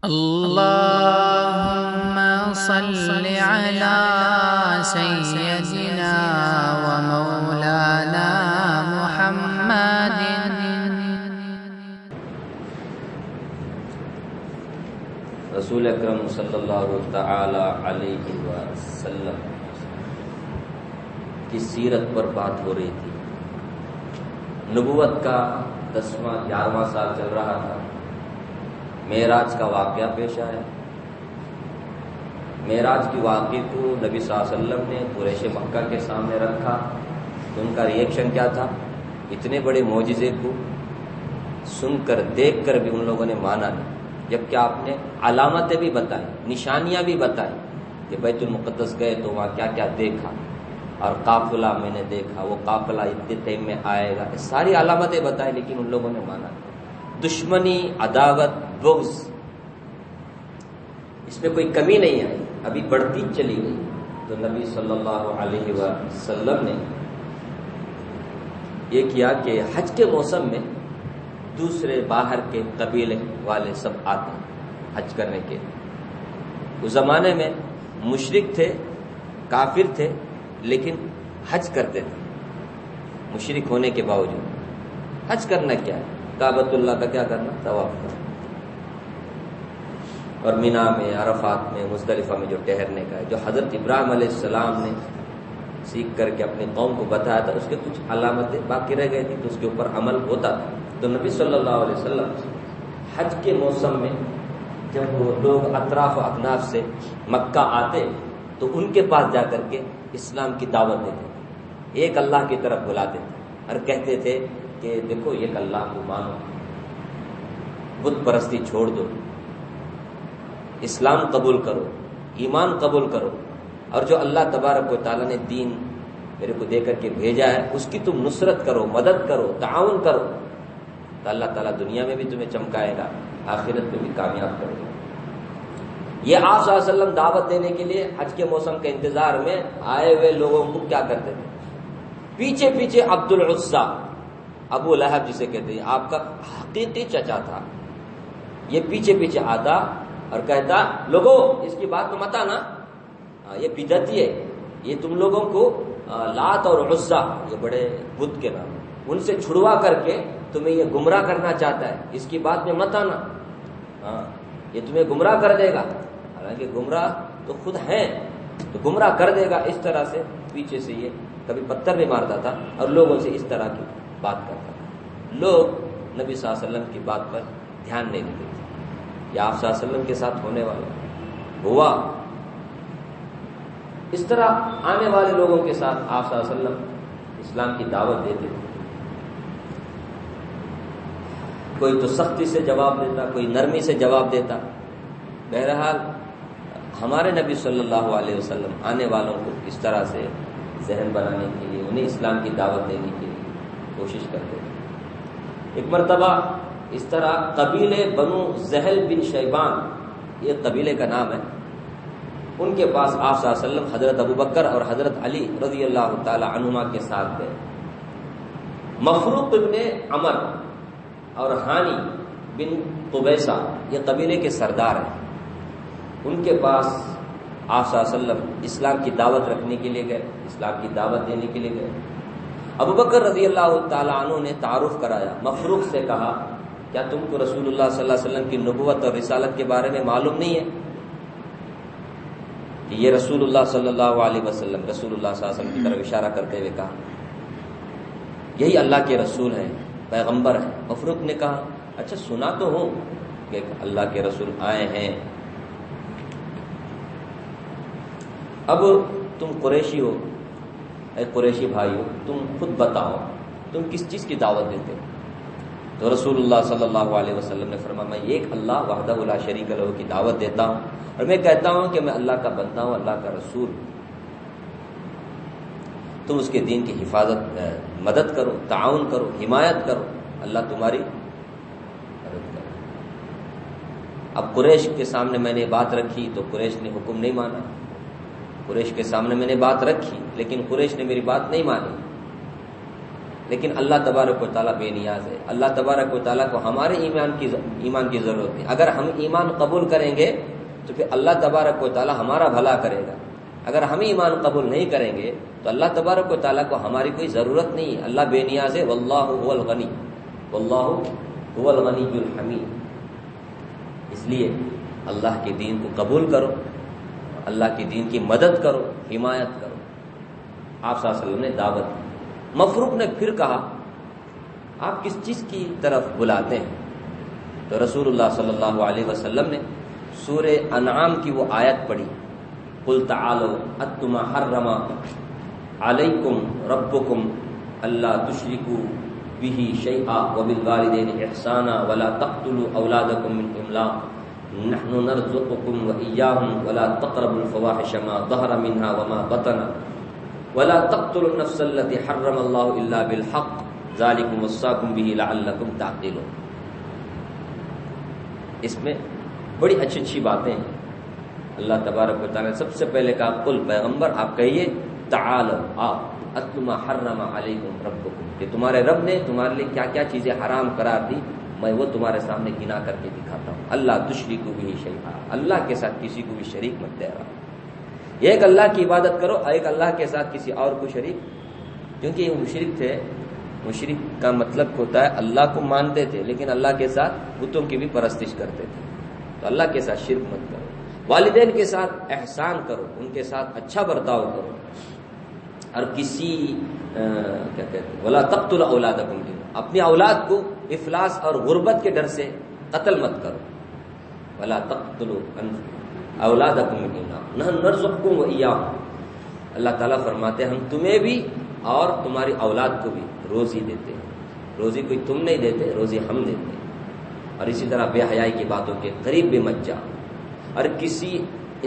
اللهم صل على سيدنا ومولانا محمد. رسول اکرم صلی اللہ تعالی علیہ وسلم کی سیرت پر بات ہو رہی تھی. نبوت کا 10واں 11واں سال چل رہا تھا. معراج کا واقعہ پیش آیا. معراج کی واقعے کو نبی صلی اللہ علیہ وسلم نے قریش مکہ کے سامنے رکھا تو ان کا ریئیکشن کیا تھا؟ اتنے بڑے معجزے کو سن کر دیکھ کر بھی ان لوگوں نے مانا نہیں، جبکہ آپ نے علامتیں بھی بتائیں، نشانیاں بھی بتائیں کہ بیت المقدس گئے تو وہاں کیا کیا دیکھا، اور قافلہ میں نے دیکھا، وہ قافلہ اتنے ٹائم میں آئے گا، ساری علامتیں بتائیں، لیکن ان لوگوں نے مانا نہیں. دشمنی، عداوت، بغض، اس میں کوئی کمی نہیں آئی، ابھی بڑھتی چلی گئی. تو نبی صلی اللہ علیہ وسلم نے یہ کیا کہ حج کے موسم میں دوسرے باہر کے قبیلے والے سب آتے ہیں حج کرنے کے. اس زمانے میں مشرک تھے، کافر تھے، لیکن حج کرتے تھے. مشرک ہونے کے باوجود حج کرنا کیا ہے؟ کعبۃ اللہ کا کیا کرنا؟ طواف کرنا. اور مینا میں، عرفات میں، مزدلفہ میں جو ٹہرنے کا ہے، جو حضرت ابراہیم علیہ السلام نے سیکھ کر کے اپنی قوم کو بتایا تھا، اس کے کچھ علامتیں باقی رہ گئی تھی تو اس کے اوپر عمل ہوتا تھا. تو نبی صلی اللہ علیہ وسلم حج کے موسم میں جب وہ لوگ اطراف و اکناف سے مکہ آتے تو ان کے پاس جا کر کے اسلام کی دعوت دیتے تھے، ایک اللہ کی طرف بلاتے تھے اور کہتے تھے کہ دیکھو ایک اللہ کو مانو، بت پرستی چھوڑ دو، اسلام قبول کرو، ایمان قبول کرو، اور جو اللہ تبارک و تعالیٰ نے دین میرے کو دے کر کے بھیجا ہے اس کی تم نصرت کرو، مدد کرو، تعاون کرو، تو اللہ تعالیٰ دنیا میں بھی تمہیں چمکائے گا، آخرت میں بھی کامیاب کرے گا. یہ آپ صلی اللہ علیہ وسلم دعوت دینے کے لیے حج کے موسم کے انتظار میں آئے ہوئے لوگوں کو کیا کرتے تھے؟ پیچھے پیچھے عبد العزیٰ، ابو لہب جسے کہتے ہیں، آپ کا حقیقی چچا تھا، یہ پیچھے پیچھے آتا اور کہتا لوگوں اس کی بات تو مت آنا، یہ بدعتی ہے، یہ تم لوگوں کو لات اور عزا، یہ بڑے بت کے نام، ان سے چھڑوا کر کے تمہیں یہ گمراہ کرنا چاہتا ہے، اس کی بات میں مت آنا، یہ تمہیں گمراہ کر دے گا. حالانکہ گمراہ تو خود ہیں، تو گمراہ کر دے گا. اس طرح سے پیچھے سے یہ کبھی پتھر بھی مارتا تھا اور لوگوں سے اس طرح کی بات کرتا تھا. لوگ نبی صلی اللہ علیہ وسلم کی بات پر دھیان نہیں دیتے تھے. یہ آپ صلی اللہ علیہ وسلم کے ساتھ ہونے والا ہوا. اس طرح آنے والے لوگوں کے ساتھ آپ صلی اللہ علیہ وسلم اسلام کی دعوت دیتے تھے. کوئی تو سختی سے جواب دیتا، کوئی نرمی سے جواب دیتا. بہرحال ہمارے نبی صلی اللہ علیہ وسلم آنے والوں کو اس طرح سے ذہن بنانے کے لیے، انہیں اسلام کی دعوت دینے کے لیے کوشش کرتے تھے. ایک مرتبہ اس طرح قبیلے بنو زہل بن شیبان، یہ قبیلے کا نام ہے، ان کے پاس آپ صلی اللہ علیہ وسلم حضرت ابوبکر اور حضرت علی رضی اللہ تعالی عنہما کے ساتھ گئے. مفروق بن عمر اور ہانی بن قبیصہ یہ قبیلے کے سردار ہیں. ان کے پاس آپ صلی اللہ علیہ وسلم اسلام کی دعوت رکھنے کے لیے گئے، اسلام کی دعوت دینے کے لیے گئے. ابوبکر رضی اللہ تعالیٰ عنہ نے تعارف کرایا. مفروق سے کہا کیا تم کو رسول اللہ صلی اللہ علیہ وسلم کی نبوت اور رسالت کے بارے میں معلوم نہیں ہے کہ یہ رسول اللہ صلی اللہ علیہ وسلم، رسول اللہ صلی اللہ علیہ وسلم کی طرف اشارہ کرتے ہوئے کہا یہی اللہ کے رسول ہیں، پیغمبر ہیں. مفروق نے کہا اچھا سنا تو ہوں کہ اللہ کے رسول آئے ہیں، اب تم قریشی ہو، اے قریشی بھائی ہو، تم خود بتاؤ تم کس چیز کی دعوت دیتے ہو؟ تو رسول اللہ صلی اللہ علیہ وسلم نے فرمایا میں ایک اللہ وحدہ لا شریک لہ کی دعوت دیتا ہوں، اور میں کہتا ہوں کہ میں اللہ کا بندہ ہوں، اللہ کا رسول. تم اس کے دین کی حفاظت، مدد کرو، تعاون کرو، حمایت کرو، اللہ تمہاری مدد کرے. اب قریش کے سامنے میں نے بات رکھی تو قریش نے حکم نہیں مانا. قریش کے سامنے میں نے بات رکھی لیکن قریش نے میری بات نہیں مانی. لیکن اللہ تبارک و تعالیٰ بے نیاز ہے. اللہ تبارک و تعالیٰ کو ہمارے ایمان کی ضرورت ہے. اگر ہم ایمان قبول کریں گے تو پھر اللہ تبارک و تعالیٰ ہمارا بھلا کرے گا. اگر ہم ایمان قبول نہیں کریں گے تو اللہ تبارک و تعالیٰ کو ہماری کوئی ضرورت نہیں ہے. اللہ بے نیاز ہے. واللہ هو الغنی، واللہ هو الغنی الحمید. اس لیے اللہ کے دین کو قبول کرو، اللہ کے دین کی مدد کرو، حمایت کرو. آپ صلی اللہ علیہ وسلم نے دعوت دی. مفروق نے پھر کہا آپ کس چیز کی طرف بلاتے ہیں؟ تو رسول اللہ صلی اللہ علیہ وسلم نے سورہ انعام کی وہ آیت پڑھی، قل تعالوا اتل ما حرم علیکم ربکم الا تشرکوا به شیئا وبالوالدین احسانا ولا تقتلوا اولادکم من املاق نحن نرزقکم وإیاہم ولا تقربوا الفواحش ما ظهر منها وما بطن ولا تقتلوا النفس التي حرم الله الا بالحق ذلكم وصاكم به لعلكم تعقلون. اس میں بڑی اچھی اچھی باتیں ہیں. اللہ تبارک و تعالیٰ نے سب سے پہلے کہا قل پیغمبر آپ کہیے تعالوا آپ اتل ما حرم علیکم ربکم، کہ تمہارے رب نے تمہارے لیے کیا کیا چیزیں حرام قرار دی میں وہ تمہارے سامنے گنا کر کے دکھاتا ہوں. اللہ تشرکوا به شیئا، اللہ کے ساتھ کسی کو بھی شریک مت ٹھہراؤ. ایک اللہ کی عبادت کرو، ایک اللہ کے ساتھ کسی اور کو شریک. کیونکہ یہ مشرک تھے. مشرک کا مطلب ہوتا ہے اللہ کو مانتے تھے لیکن اللہ کے ساتھ بتوں کی بھی پرستش کرتے تھے. تو اللہ کے ساتھ شرک مت کرو. والدین کے ساتھ احسان کرو، ان کے ساتھ اچھا برتاؤ کرو. اور کسی کیا کہتے ہیں ولا تقتلوا اولادکم، اپنی اولاد کو افلاس اور غربت کے ڈر سے قتل مت کرو. ولا تقتلوا اولادکم من املاق نحن نرزقکم وإیاہم. اللہ تعالیٰ فرماتے ہیں ہم تمہیں بھی اور تمہاری اولاد کو بھی روزی دیتے ہیں. روزی کوئی تم نہیں دیتے، روزی ہم دیتے ہیں. اور اسی طرح بے حیائی کی باتوں کے قریب بھی مت جاؤ. اور کسی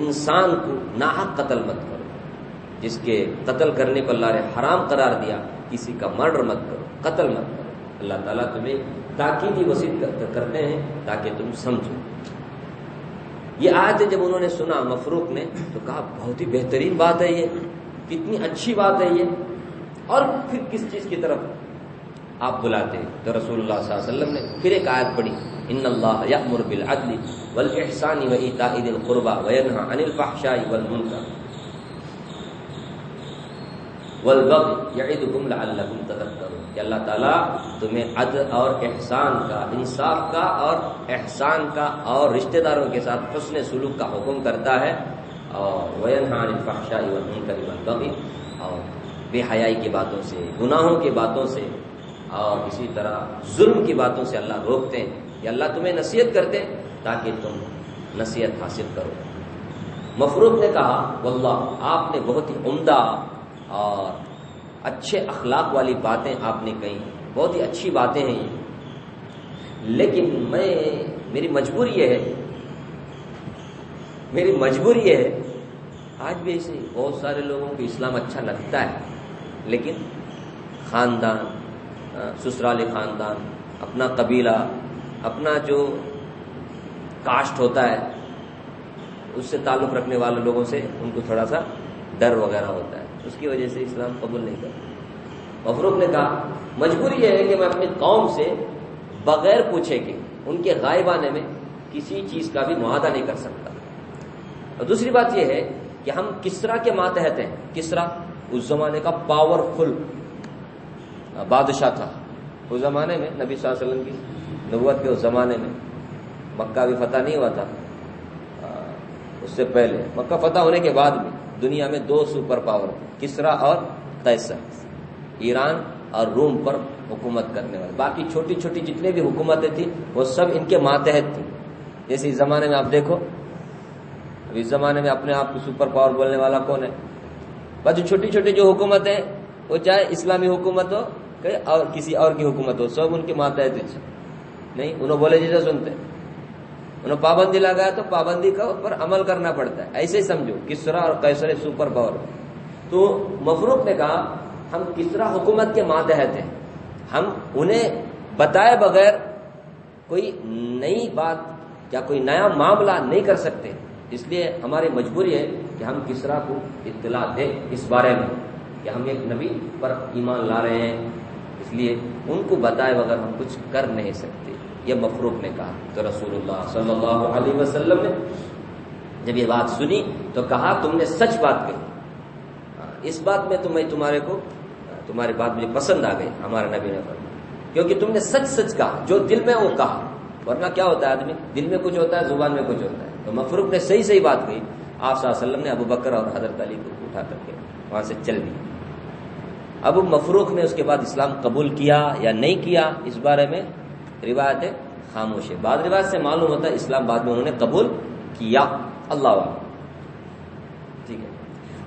انسان کو ناحق قتل مت کرو. جس کے قتل کرنے کو اللہ نے حرام قرار دیا، کسی کا مرڈر مت کرو، قتل مت کرو. اللہ تعالیٰ تمہیں تاکیدی وصیت کرتے ہیں تاکہ تم سمجھو. یہ آیت جب انہوں نے سنا مفروق نے تو کہا بہت ہی بہترین بات ہے، یہ کتنی اچھی بات ہے یہ. اور پھر کس چیز کی طرف آپ بلاتے ہیں؟ تو رسول اللہ صلی اللہ علیہ وسلم نے پھر ایک آیت پڑھی، ان اللہ یأمر بالعدل والاحسان وایتاء ذی القربى وینہی عن الفحشاء والمنکر والبغی یعظکم لعلکم تذکرون. کہ اللہ تعالیٰ تمہیں عدل اور احسان کا، انصاف کا اور احسان کا اور رشتہ داروں کے ساتھ حسن سلوک کا حکم کرتا ہے. اور وینہی عن الفحشاء والمنکر والبغی، اور بے حیائی کی باتوں سے، گناہوں کی باتوں سے اور اسی طرح ظلم کی باتوں سے اللہ روکتے ہیں. کہ اللہ تمہیں نصیحت کرتے ہیں تاکہ تم نصیحت حاصل کرو. مفروق نے کہا واللہ آپ نے بہت ہی عمدہ اور اچھے اخلاق والی باتیں آپ نے کہی، بہت ہی اچھی باتیں ہیں یہ. لیکن میری مجبوری یہ ہے آج بھی ایسے بہت سارے لوگوں کو اسلام اچھا لگتا ہے لیکن خاندان، سسرالی خاندان، اپنا قبیلہ، اپنا جو کاسٹ ہوتا ہے اس سے تعلق رکھنے والے لوگوں سے ان کو تھوڑا سا ڈر وغیرہ ہوتا ہے، اس کی وجہ سے اسلام قبول نہیں کرتا. مفروق نے کہا مجبوری یہ ہے کہ میں اپنی قوم سے بغیر پوچھے کہ ان کے غائب آنے میں کسی چیز کا بھی معاہدہ نہیں کر سکتا. اور دوسری بات یہ ہے کہ ہم کسرا کے ماتحت ہیں. کسرا اس زمانے کا پاورفل بادشاہ تھا. اس زمانے میں نبی صلی اللہ علیہ وسلم کی نبوت کے اس زمانے میں مکہ بھی فتح نہیں ہوا تھا. اس سے پہلے مکہ فتح ہونے کے بعد بھی دنیا میں 2 سپر پاور تھے، کسرا اور قیصر. ایران اور روم پر حکومت کرنے والے. باقی چھوٹی چھوٹی جتنے بھی حکومتیں تھیں وہ سب ان کے ماتحت تھیں. جیسے اس زمانے میں آپ دیکھو، اب اس زمانے میں اپنے آپ کو سپر پاور بولنے والا کون ہے؟ بس جو چھوٹی چھوٹی جو حکومتیں وہ چاہے اسلامی حکومت ہو اور کسی اور کی حکومت ہو، سب ان کے ماتحت نہیں. انہوں بولے جیسے سنتے، انہوں پابندی لگایا تو پابندی کا پر عمل کرنا پڑتا ہے. ایسے ہی سمجھو کسرا اور قیصر سپر پاور. تو مفروق نے کہا ہم کسرا حکومت کے ماتحت ہیں، ہم انہیں بتائے بغیر کوئی نئی بات یا کوئی نیا معاملہ نہیں کر سکتے. اس لیے ہماری مجبوری ہے کہ ہم کسرا کو اطلاع دیں اس بارے میں کہ ہم ایک نبی پر ایمان لا رہے ہیں. اس لیے ان کو بتائے بغیر ہم کچھ کر نہیں سکتے. یہ مفروق نے کہا. تو رسول اللہ صلی اللہ علیہ وسلم نے جب یہ بات سنی تو کہا تم نے سچ بات کہی. اس بات میں تو میں تمہاری بات مجھے پسند آ گئی. ہمارے نبی نے فرمایا کیونکہ تم نے سچ کہا، جو دل میں وہ کہا. ورنہ کیا ہوتا ہے آدمی دل میں کچھ ہوتا ہے زبان میں کچھ ہوتا ہے. تو مفروق نے صحیح بات کہی. آپ صلی اللہ علیہ وسلم نے ابو بکر اور حضرت علی کو اٹھا کر کے وہاں سے چل دی. ابو مفروق نے اس کے بعد اسلام قبول کیا یا نہیں کیا اس بارے میں روایتیں خاموش ہے. بعض روایت سے معلوم ہوتا ہے اسلام بعد میں انہوں نے قبول کیا. اللہ اعلم. ٹھیک ہے.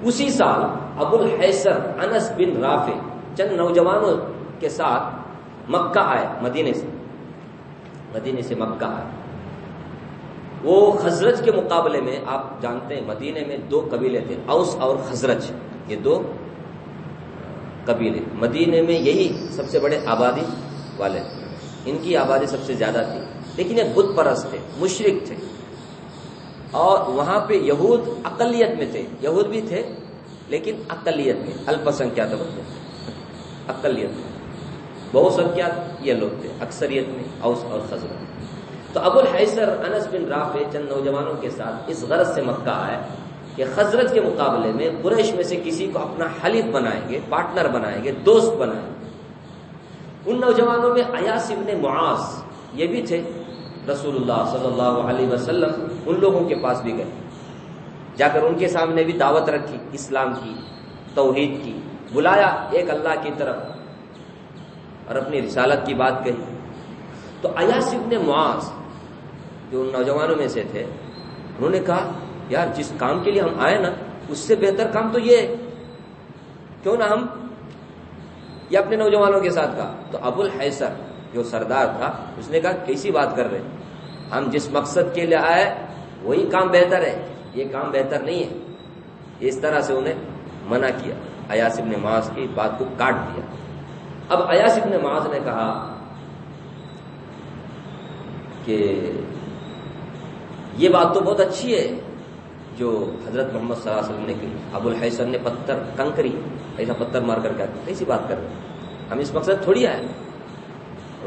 اسی سال ابو الحیثر انس بن رافع چند نوجوانوں کے ساتھ مکہ آئے. مدینے سے مکہ آئے. وہ خزرج کے مقابلے میں آپ جانتے ہیں مدینے میں دو قبیلے تھے، اوس اور خزرج. یہ دو قبیلے مدینے میں یہی سب سے بڑے آبادی والے تھے. ان کی آبادی سب سے زیادہ تھی، لیکن یہ بت پرست تھے، مشرک تھے. اور وہاں پہ یہود اقلیت میں تھے. یہود بھی تھے لیکن اقلیت میں، الپسنکیات ہوتے اقلیت میں. بہت سنکیات یہ لوگ تھے، اکثریت میں اوس اور خزرج. تو ابو الحیثر انس بن رافع چند نوجوانوں کے ساتھ اس غرض سے مکہ آئے کہ خزرج کے مقابلے میں قریش میں سے کسی کو اپنا حلیف بنائیں گے، پارٹنر بنائیں گے، دوست بنائیں گے. ان نوجوانوں میں ایاس ابن معاذ یہ بھی تھے. رسول اللہ صلی اللہ علیہ وسلم ان لوگوں کے پاس بھی گئے، جا کر ان کے سامنے بھی دعوت رکھی، اسلام کی، توحید کی، بلایا ایک اللہ کی طرف اور اپنی رسالت کی بات کہی. تو ایاس ابن معاذ جو ان نوجوانوں میں سے تھے انہوں نے کہا یار جس کام کے لیے ہم آئے نا اس سے بہتر کام تو یہ ہے، کیوں نہ ہم یہ اپنے نوجوانوں کے ساتھ کہا. تو ابو الحیثر جو سردار تھا اس نے کہا کیسی بات کر رہے، ہم جس مقصد کے لیے آئے وہی کام بہتر ہے، یہ کام بہتر نہیں ہے. اس طرح سے انہیں منع کیا. ایاس ابن معاذ کی بات کو کاٹ دیا. اب ایاس ابن معاذ نے کہا کہ یہ بات تو بہت اچھی ہے جو حضرت محمد صلی اللہ علیہ وسلم نے کی. ابو الحیثر نے پتھر کنکری ایسا پتھر مار کر کہا کیسی بات کر رہے ہیں، ہم اس مقصد تھوڑی آئے.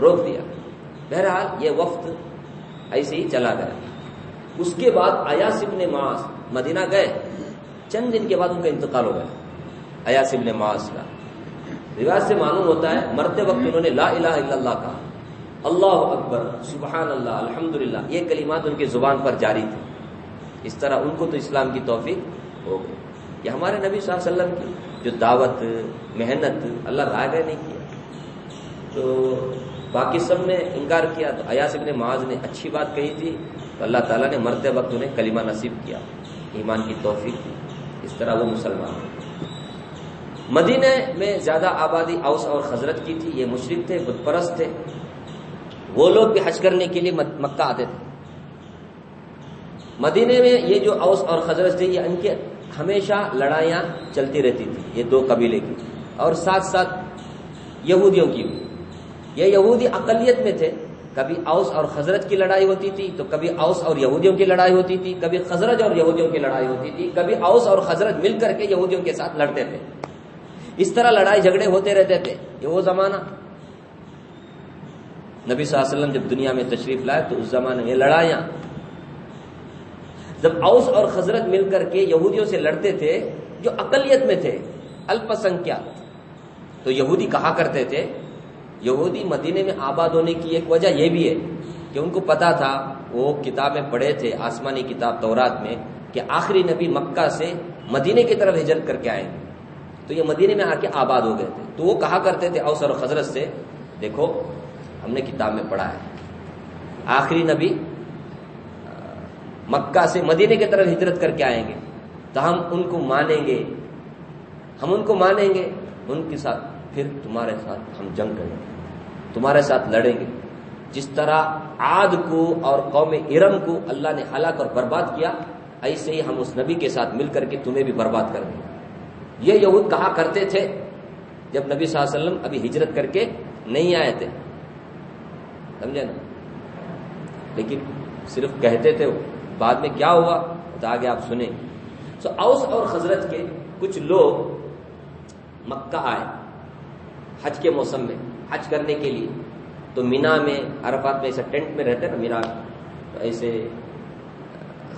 روک دیا. بہرحال یہ وقت ایسے ہی چلا گیا. اس کے بعد ایاس ابن معاذ مدینہ گئے. چند دن کے بعد ان کا انتقال ہو گیا ایاس ابن معاذ کا. روایت سے معلوم ہوتا ہے مرتے وقت انہوں نے لا الہ الا اللہ کہا، اللہ اکبر، سبحان اللہ، الحمدللہ، یہ کلمات ان کی زبان پر جاری تھے. اس طرح ان کو تو اسلام کی توفیق ہو گئی. یہ ہمارے نبی صلی اللہ علیہ وسلم کی جو دعوت، محنت، اللہ راہ گئے نہیں کیا. تو باقی سب نے انکار کیا. تو ایاس ابن معاذ نے اچھی بات کہی تھی تو اللہ تعالیٰ نے مرتے وقت انہیں کلمہ نصیب کیا، ایمان کی توفیق دی. اس طرح وہ مسلمان ہوئے. مدینے میں زیادہ آبادی اوس اور خزرج کی تھی. یہ مشرک تھے، بت پرست تھے. وہ لوگ بھی حج کرنے کے لیے مکہ آتے تھے. مدینے میں یہ جو اوس اور خزرج تھے یہ ان کے ہمیشہ لڑائیاں چلتی رہتی تھی، یہ دو قبیلے کی، اور ساتھ ساتھ یہودیوں کی بھی. یہ یہودی اقلیت میں تھے. کبھی اوس اور خزرج کی لڑائی ہوتی تھی تو کبھی اوس اور یہودیوں کی لڑائی ہوتی تھی، کبھی خزرج اور یہودیوں کی لڑائی ہوتی تھی، کبھی اوس اور خزرج مل کر کے یہودیوں کے ساتھ لڑتے تھے. اس طرح لڑائی جھگڑے ہوتے رہتے تھے. یہ وہ زمانہ نبی صلی اللہ علیہ وسلم جب دنیا میں تشریف لائے تو اس زمانے میں لڑائیاں، جب اوس اور خزرج مل کر کے یہودیوں سے لڑتے تھے جو اقلیت میں تھے، الپسنکیات. تو یہودی کہا کرتے تھے، یہودی مدینے میں آباد ہونے کی ایک وجہ یہ بھی ہے کہ ان کو پتا تھا، وہ کتابیں پڑھے تھے آسمانی کتاب تورات میں کہ آخری نبی مکہ سے مدینے کی طرف ہجرت کر کے آئے گے. تو یہ مدینے میں آ کے آباد ہو گئے تھے. تو وہ کہا کرتے تھے اوس اور خزرج سے، دیکھو ہم نے کتاب میں پڑھا ہے آخری نبی مکہ سے مدینے کی طرف ہجرت کر کے آئیں گے تو ہم ان کو مانیں گے، ان کے ساتھ پھر تمہارے ساتھ ہم جنگ کریں گے، تمہارے ساتھ لڑیں گے. جس طرح عاد کو اور قوم ارم کو اللہ نے ہلاک اور برباد کیا، ایسے ہی ہم اس نبی کے ساتھ مل کر کے تمہیں بھی برباد کر دیں گے. یہ یہود کہا کرتے تھے جب نبی صلی اللہ علیہ وسلم ابھی ہجرت کر کے نہیں آئے تھے، سمجھے نا. لیکن صرف کہتے تھے. بعد میں کیا ہوا تو آگے آپ سنیں. سو اوس اور خزرج کے کچھ لوگ مکہ آئے حج کے موسم میں. حج کرنے کے لیے، تو مینا میں عرفات میں ایسے ٹینٹ میں رہتے نا مینا، ایسے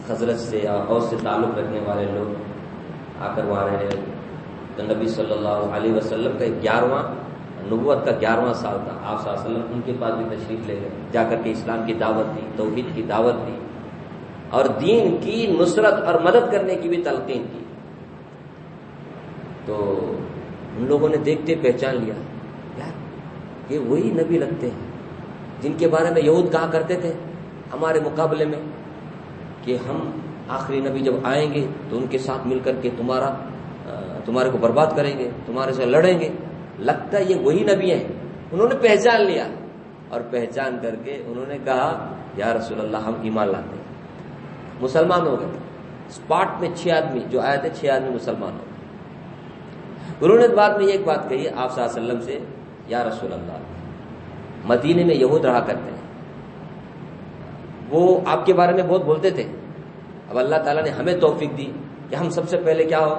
خزرج سے یا اوس سے تعلق رکھنے والے لوگ آ کر وہاں رہے۔ تو نبی صلی اللہ علیہ وسلم کا 11واں نبوت کا 11واں سال تھا، آپ صلی اللہ علیہ وسلم ان کے پاس بھی تشریف لے گئے، جا کر کے اسلام کی دعوت دی، توحید کی دعوت دی اور دین کی نصرت اور مدد کرنے کی بھی تلقین کی۔ تو ان لوگوں نے دیکھتے پہچان لیا، یار یہ وہی نبی لگتے ہیں جن کے بارے میں یہود کہا کرتے تھے ہمارے مقابلے میں کہ ہم آخری نبی جب آئیں گے تو ان کے ساتھ مل کر کے تمہارے کو برباد کریں گے، تمہارے سے لڑیں گے، لگتا ہے یہ وہی نبی ہیں۔ انہوں نے پہچان لیا اور پہچان کر کے انہوں نے کہا یا رسول اللہ ہم ایمان لاتے ہیں، مسلمان ہو گئے۔ اسپاٹ میں 6 آدمی جو آئے تھے 6 آدمی مسلمان ہو گئے۔ انہوں نے بعد میں ایک بات کہی آپ صلی اللہ علیہ وسلم سے، یا رسول اللہ مدینے میں یہود رہا کرتے ہیں، وہ آپ کے بارے میں بہت بولتے تھے، اب اللہ تعالیٰ نے ہمیں توفیق دی کہ ہم سب سے پہلے کیا ہو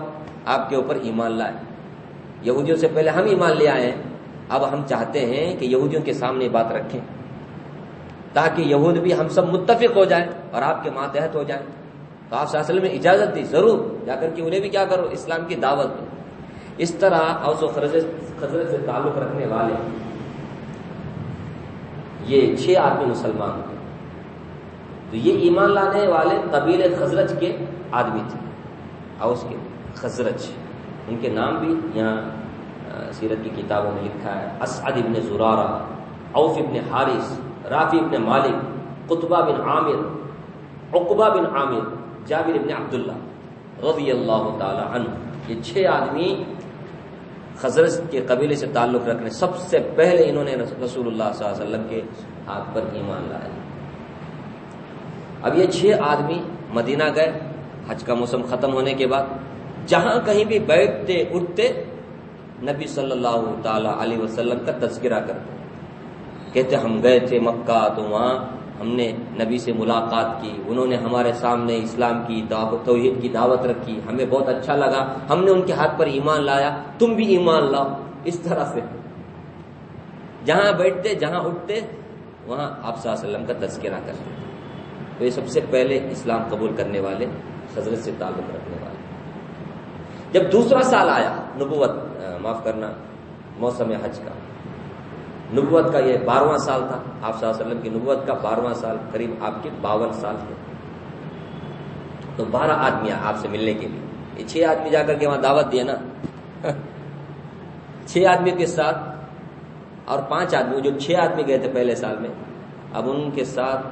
آپ کے اوپر ایمان لائے، یہودیوں سے پہلے ہم ایمان لے آئے ہیں، اب ہم چاہتے ہیں کہ یہودیوں کے سامنے بات رکھیں تاکہ یہود بھی ہم سب متفق ہو جائیں اور آپ کے ماتحت ہو جائیں۔ تو آپ صلی اللہ علیہ وسلم نے اجازت دی، ضرور جا کر کے انہیں بھی کیا کرو اسلام کی دعوت دو۔ اس طرح اوس و خزرج سے تعلق رکھنے والے یہ 6 آدمی مسلمان ہوئے۔ تو یہ ایمان لانے والے قبیلے خزرج کے آدمی تھے، اوس کے خزرج، ان کے نام بھی یہاں سیرت کی کتابوں میں لکھا ہے، اسعد ابن زرارہ، عوف ابن حارث، رافی ابن مالک، قطبہ بن عامر، عقبہ بن عامر، جابر ابن عبداللہ رضی اللہ تعالی عنہ۔ یہ 6 آدمی خزرج کے قبیلے سے تعلق رکھنے، سب سے پہلے انہوں نے رسول اللہ صلی اللہ علیہ وسلم کے ہاتھ پر ایمان لایا۔ اب یہ 6 آدمی مدینہ گئے حج کا موسم ختم ہونے کے بعد، جہاں کہیں بھی بیٹھتے اٹھتے نبی صلی اللہ تعالی علیہ وسلم کا تذکرہ کرتے، کہتے ہم گئے تھے مکہ تو وہاں ہم نے نبی سے ملاقات کی، انہوں نے ہمارے سامنے اسلام کی توحید کی دعوت رکھی، ہمیں بہت اچھا لگا، ہم نے ان کے ہاتھ پر ایمان لایا، تم بھی ایمان لاؤ۔ اس طرح سے جہاں بیٹھتے جہاں اٹھتے وہاں آپ صلی اللہ علیہ وسلم کا تذکرہ کرتے۔ تو یہ سب سے پہلے اسلام قبول کرنے والے حضرت سے تعلق رکھنے والے۔ جب دوسرا سال آیا موسم حج کا، نبوت کا یہ 12واں سال تھا، آپ صلی اللہ علیہ وسلم کی نبوت کا 12واں سال، قریب آپ کے 52 سال تھے۔ تو 12 آدمی آپ سے ملنے کے لیے، یہ 6 آدمی جا کر کے وہاں دعوت دیے نا 6 آدمی کے ساتھ اور 5 آدمی، جو 6 آدمی گئے تھے پہلے سال میں، اب ان کے ساتھ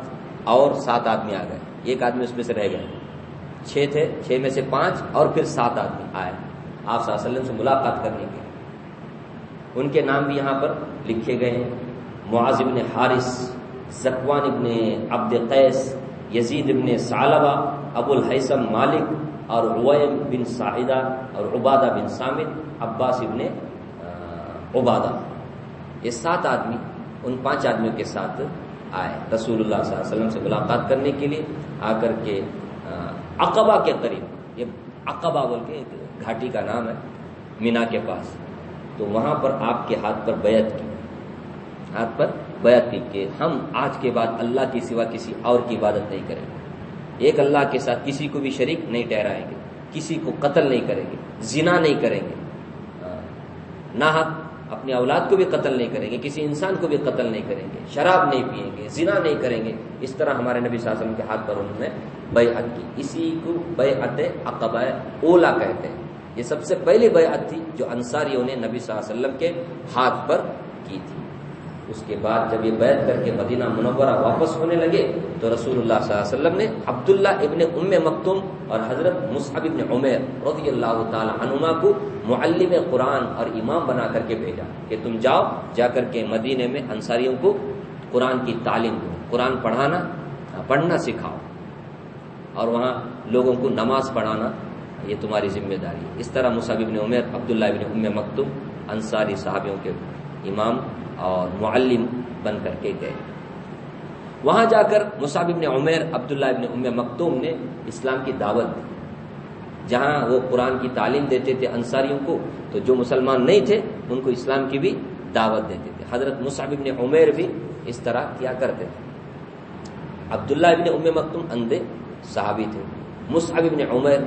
اور 7 آدمی آ گئے، ایک آدمی اس میں سے رہ گئے۔ 6 تھے، 6 میں سے 5 اور پھر 7 آدمی آئے آپ صلی اللہ علیہ وسلم سے ملاقات کرنے کے۔ ان کے نام بھی یہاں پر لکھے گئے ہیں، معاذ بن حارث، ذکوان ابن عبد قیس، یزید ابن ثعلبہ، ابو الہیثم مالک اور عویم بن ساعدہ اور عبادہ بن صامت، عباس ابن عبادہ۔ یہ 7 آدمی ان 5 آدمیوں کے ساتھ آئے رسول اللہ صلی اللہ علیہ وسلم سے ملاقات کرنے کے لیے۔ آ کر کے عقبہ کے قریب، یہ عقبہ بول کے ایک گھاٹی کا نام ہے مینا کے پاس، تو وہاں پر آپ کے ہاتھ پر بیعت کی کہ ہم آج کے بعد اللہ کے سوا کسی اور کی عبادت نہیں کریں گے، ایک اللہ کے ساتھ کسی کو بھی شریک نہیں ٹھہرائیں گے، کسی کو قتل نہیں کریں گے، زنا نہیں کریں گے، ناحق اپنی اولاد کو بھی قتل نہیں کریں گے، کسی انسان کو بھی قتل نہیں کریں گے، شراب نہیں پئیں گے، زنا نہیں کریں گے۔ اس طرح ہمارے نبی صلی اللہ علیہ وسلم کے ہاتھ پر انہوں نے بیعت کی، اسی کو بیعت عقبہ اولا کہتے ہیں۔ یہ سب سے پہلی بیعت تھی جو انصاریوں نے نبی صلی اللہ علیہ وسلم کے ہاتھ پر کی تھی۔ اس کے بعد جب یہ بیعت کر کے مدینہ منورہ واپس ہونے لگے تو رسول اللہ صلی اللہ علیہ وسلم نے عبداللہ ابن ام مکتوم اور حضرت مصعب ابن عمیر رضی اللہ تعالی عنہما کو معلم قرآن اور امام بنا کر کے بھیجا کہ تم جاؤ، جا کر کے مدینے میں انصاریوں کو قرآن کی تعلیم دو، قرآن پڑھنا سکھاؤ، اور وہاں لوگوں کو نماز پڑھانا یہ تمہاری ذمہ داری ہے۔ اس طرح مصعب ابن عمیر عبداللہ ابن ام مکتوم انصاری صحابیوں کے امام اور معلم بن کر کے گئے۔ وہاں جا کر مصعب ابن عمیر عبداللہ ابن ام مکتوم نے اسلام کی دعوت دی۔ جہاں وہ قرآن کی تعلیم دیتے تھے انصاریوں کو، تو جو مسلمان نہیں تھے ان کو اسلام کی بھی دعوت دیتے تھے. حضرت مصعب ابن عمیر بھی اس طرح کیا کرتے تھے. عبداللہ ابن ام مکتوم اندھے صحابی تھے. مصعب ابن عمیر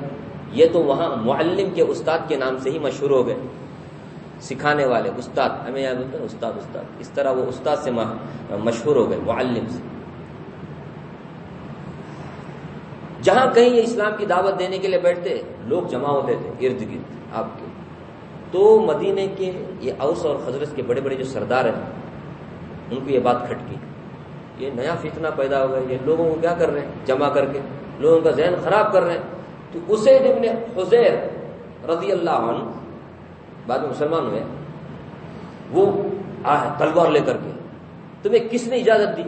یہ تو وہاں معلم کے استاد کے نام سے ہی مشہور ہو گئے, سکھانے والے استاد, ہمیں یاد ہوتا ہے استاد استاد, اس طرح وہ استاد سے مشہور ہو گئے, معلم سے. جہاں کہیں یہ اسلام کی دعوت دینے کے لیے بیٹھتے لوگ جمع ہوتے تھے ارد گرد آپ کے. تو مدینے کے یہ اوس اور خزرج کے بڑے بڑے جو سردار ہیں ان کو یہ بات کھٹکی, یہ نیا فتنہ پیدا ہو گیا, یہ لوگوں کو کیا کر رہے ہیں جمع کر کے, لوگوں کا ذہن خراب کر رہے ہیں. تو اسید ابن حذیر رضی اللہ عنہ بعد میں مسلمان ہوئے, وہ تلوار لے کر کے, تمہیں کس نے اجازت دی,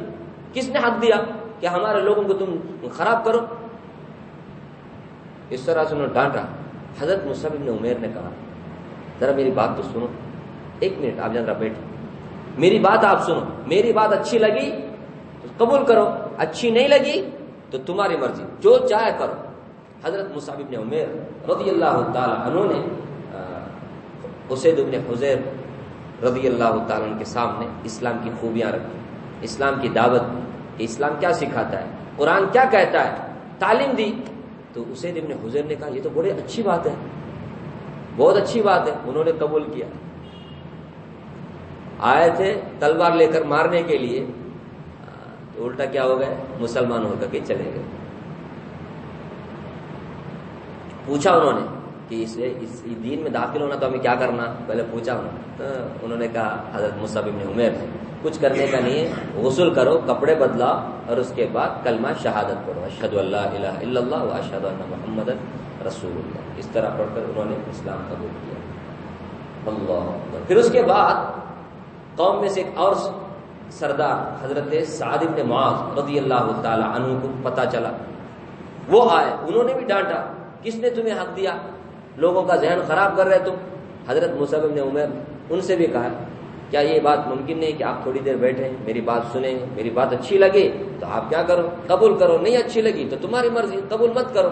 کس نے حق دیا کہ ہمارے لوگوں کو تم خراب کرو. اس طرح سے انہوں نے ڈانٹا. حضرت مصعب ابن عمیر نے کہا ذرا میری بات تو سنو, ایک منٹ آپ ذرا بیٹھے, میری بات آپ سنو, میری بات اچھی لگی تو قبول کرو, اچھی نہیں لگی تو تمہاری مرضی, جو چاہے کرو. حضرت مصعب ابن عمیر رضی اللہ تعالی عنہ نے اسید ابن حذیر رضی اللہ تعالی عنہ کے سامنے اسلام کی خوبیاں رکھی, اسلام کی دعوت دی کہ اسلام کیا سکھاتا ہے, قرآن کیا کہتا ہے, تعلیم دی. تو اسید ابن حذیر نے کہا یہ تو بڑی اچھی بات ہے, بہت اچھی بات ہے. انہوں نے قبول کیا. آئے تھے تلوار لے کر مارنے کے لیے, تو الٹا کیا ہو گئے, مسلمان ہو کر کے چلے گئے. پوچھا انہوں نے کہ اس دین میں داخل ہونا تو ہمیں کیا کرنا, پہلے پوچھا انہوں نے کہا حضرت مصعب ابن عمیر نے کچھ کرنے کا نہیں ہے, غسل کرو, کپڑے بدلاؤ اور اس کے بعد کلمہ شہادت پڑھو, اشہد ان لا الہ الا اللہ و اشہد ان محمد رسول اللہ. اس طرح پڑھ کر انہوں نے اسلام قبول کیا. اللہ اکبر. پھر اس کے بعد قوم میں سے ایک اور سردار حضرت سعد ابن معاذ رضی اللہ تعالی عنہ کو پتہ چلا, وہ آئے, انہوں نے بھی ڈانٹا, کس نے تمہیں حق دیا, لوگوں کا ذہن خراب کر رہے تم. حضرت مصعب ابن عمیر ان سے بھی کہا کیا یہ بات ممکن نہیں کہ آپ تھوڑی دیر بیٹھیں, میری بات سنیں, میری بات اچھی لگے تو آپ کیا کرو قبول کرو, نہیں اچھی لگی تو تمہاری مرضی, قبول مت کرو.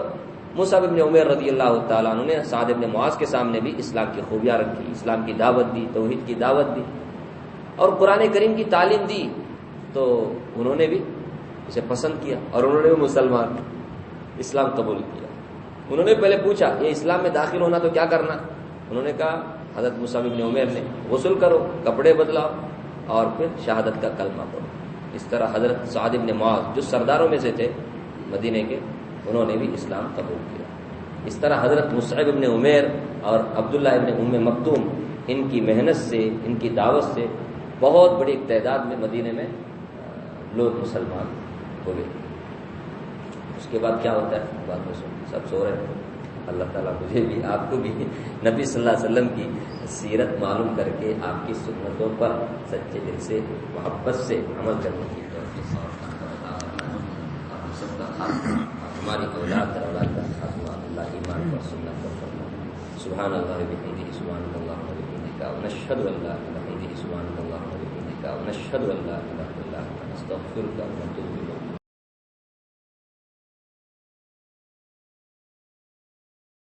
مصعب ابن عمیر رضی اللہ تعالیٰ عنہ نے سعد ابن معاذ کے سامنے بھی اسلام کی خوبیاں رکھی, اسلام کی دعوت دی, توحید کی دعوت دی اور قرآن کریم کی تعلیم دی. تو انہوں نے بھی اسے پسند کیا اور انہوں نے بھی مسلمان اسلام قبول کیا. انہوں نے پہلے پوچھا یہ اسلام میں داخل ہونا تو کیا کرنا, انہوں نے کہا حضرت مصعب ابن عمیر نے غسل کرو, کپڑے بدلاؤ اور پھر شہادت کا کلمہ پڑھو. اس طرح حضرت سعد ابن معاذ جو سرداروں میں سے تھے مدینے کے, انہوں نے بھی اسلام قبول کیا. اس طرح حضرت مصعب ابن عمیر اور عبداللہ ابن ام مکتوم ان کی محنت سے, ان کی دعوت سے بہت بڑی تعداد میں مدینے میں لوگ مسلمان ہوئے. اس کے بعد کیا ہوتا ہے بعد میں سب سو رہے ہیں. اللہ تعالیٰ مجھے بھی آپ کو بھی نبی صلی اللہ علیہ وسلم کی سیرت معلوم کر کے آپ کی سنتوں پر سچے دل سے محبت سے عمل کرنے کی توفیق ہماری اولاد اللہ ایمان پر سنت پر کرنا. سبحان اللہ بحمدہ سبحان اللہ وبحمدہ ونشهد ان لا اله الا انت سبحان اللہ وبحمدہ ونشهد ان لا اله الا انت نستغفرك ونتوب